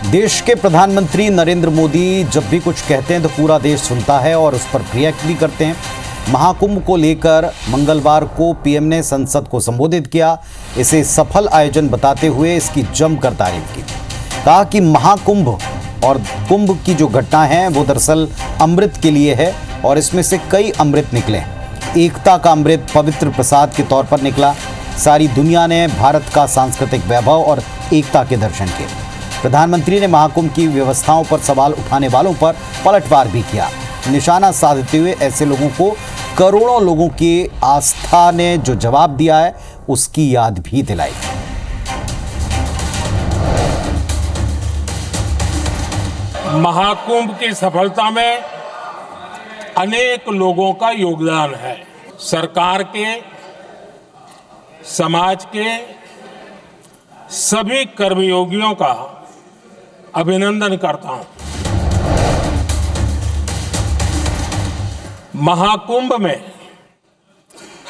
देश के प्रधानमंत्री नरेंद्र मोदी जब भी कुछ कहते हैं तो पूरा देश सुनता है और उस पर रिएक्ट भी करते हैं। महाकुंभ को लेकर मंगलवार को पीएम ने संसद को संबोधित किया। इसे सफल आयोजन बताते हुए इसकी जमकर तारीफ की। कहा कि महाकुंभ और कुंभ की जो घटना है वो दरअसल अमृत के लिए है और इसमें से कई अमृत निकले। एकता का अमृत पवित्र प्रसाद के तौर पर निकला। सारी दुनिया ने भारत का सांस्कृतिक वैभव और एकता के दर्शन किए। प्रधानमंत्री ने महाकुंभ की व्यवस्थाओं पर सवाल उठाने वालों पर पलटवार भी किया। निशाना साधते हुए ऐसे लोगों को करोड़ों लोगों की आस्था ने जो जवाब दिया है उसकी याद भी दिलाई। महाकुंभ की सफलता में अनेक लोगों का योगदान है। सरकार के, समाज के सभी कर्मयोगियों का अभिनंदन करता हूं। महाकुंभ में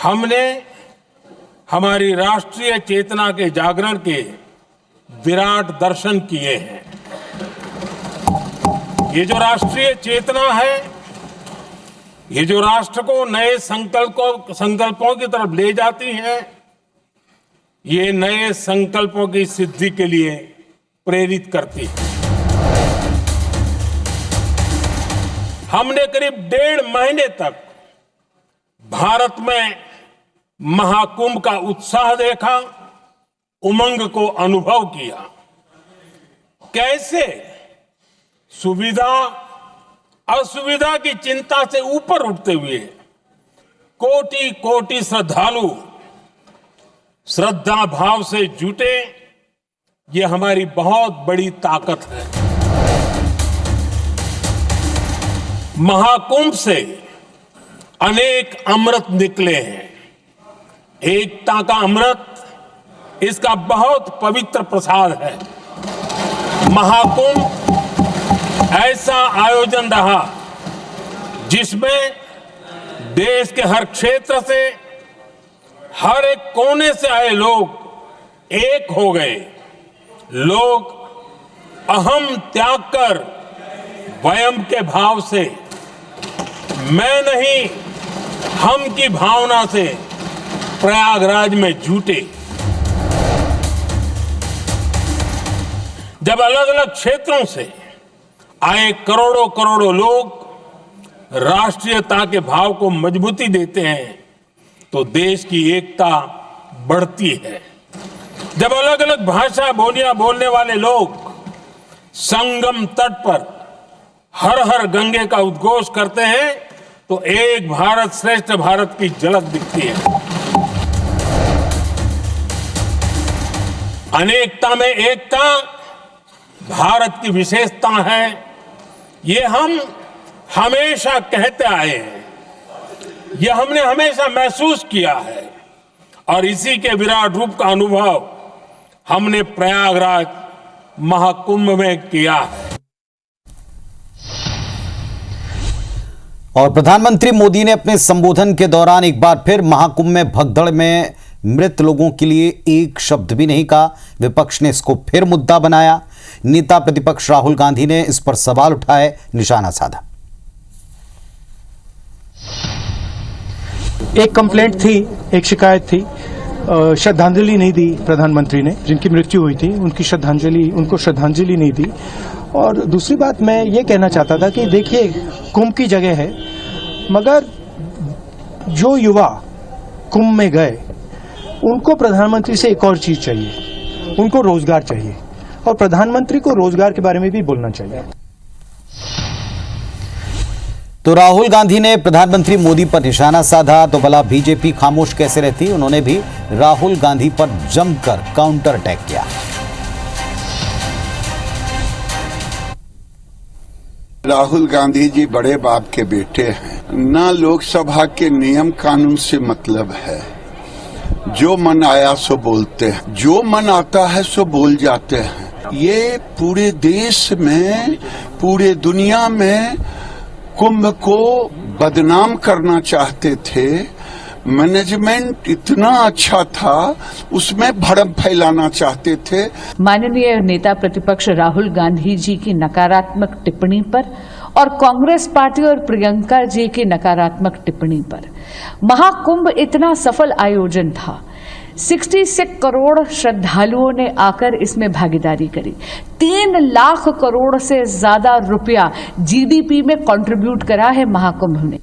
हमने हमारी राष्ट्रीय चेतना के जागरण के विराट दर्शन किए हैं। ये जो राष्ट्रीय चेतना है, ये जो राष्ट्र को नए संकल्पों की तरफ ले जाती है, ये नए संकल्पों की सिद्धि के लिए प्रेरित करती है। हमने करीब 1.5 महीने तक भारत में महाकुंभ का उत्साह देखा, उमंग को अनुभव किया। कैसे सुविधा असुविधा की चिंता से ऊपर उठते हुए कोटि कोटि श्रद्धालु श्रद्धा भाव से जुटे, ये हमारी बहुत बड़ी ताकत है। महाकुंभ से अनेक अमृत निकले हैं। एकता का अमृत इसका बहुत पवित्र प्रसाद है। महाकुंभ ऐसा आयोजन रहा जिसमें देश के हर क्षेत्र से, हर एक कोने से आए लोग एक हो गए। लोग अहम त्याग कर वयम के भाव से, मैं नहीं हम की भावना से प्रयागराज में जुटे। जब अलग अलग क्षेत्रों से आए करोड़ों करोड़ों लोग राष्ट्रीयता के भाव को मजबूती देते हैं तो देश की एकता बढ़ती है। जब अलग अलग भाषा बोलियां बोलने वाले लोग संगम तट पर हर हर गंगे का उद्घोष करते हैं तो एक भारत श्रेष्ठ भारत की झलक दिखती है। अनेकता में एकता भारत की विशेषता है, ये हम हमेशा कहते आए हैं, ये हमने हमेशा महसूस किया है और इसी के विराट रूप का अनुभव हमने प्रयागराज महाकुंभ में किया है। और प्रधानमंत्री मोदी ने अपने संबोधन के दौरान एक बार फिर महाकुंभ में भगदड़ में मृत लोगों के लिए एक शब्द भी नहीं कहा। विपक्ष ने इसको फिर मुद्दा बनाया। नेता प्रतिपक्ष राहुल गांधी ने इस पर सवाल उठाए, निशाना साधा। एक कंप्लेंट थी, एक शिकायत थी, श्रद्धांजलि नहीं दी प्रधानमंत्री ने। जिनकी मृत्यु हुई थी उनको श्रद्धांजलि नहीं दी। और दूसरी बात मैं ये कहना चाहता था कि देखिए, कुंभ की जगह है, मगर जो युवा कुंभ में गए उनको प्रधानमंत्री से एक और चीज चाहिए, उनको रोजगार चाहिए और प्रधानमंत्री को रोजगार के बारे में भी बोलना चाहिए। तो राहुल गांधी ने प्रधानमंत्री मोदी पर निशाना साधा तो भला बीजेपी खामोश कैसे रहती। उन्होंने भी राहुल गांधी पर जमकर काउंटर अटैक किया। राहुल गांधी जी बड़े बाप के बेटे हैं। ना लोकसभा के नियम कानून से मतलब है। जो मन आया सो बोलते हैं, जो मन आता है सो बोल जाते हैं। ये पूरे देश में, पूरे दुनिया में कुंभ को बदनाम करना चाहते थे, मैनेजमेंट इतना अच्छा था, उसमें भड़म फैलाना चाहते थे। माननीय नेता प्रतिपक्ष राहुल गांधी जी की नकारात्मक टिप्पणी पर और कांग्रेस पार्टी और प्रियंका जी की नकारात्मक टिप्पणी पर महाकुंभ इतना सफल आयोजन था। 66 करोड़ श्रद्धालुओं ने आकर इसमें भागीदारी करी। 3 लाख करोड़ से ज्यादा रुपया जीडीपी में कंट्रीब्यूट करा है महाकुंभ ने।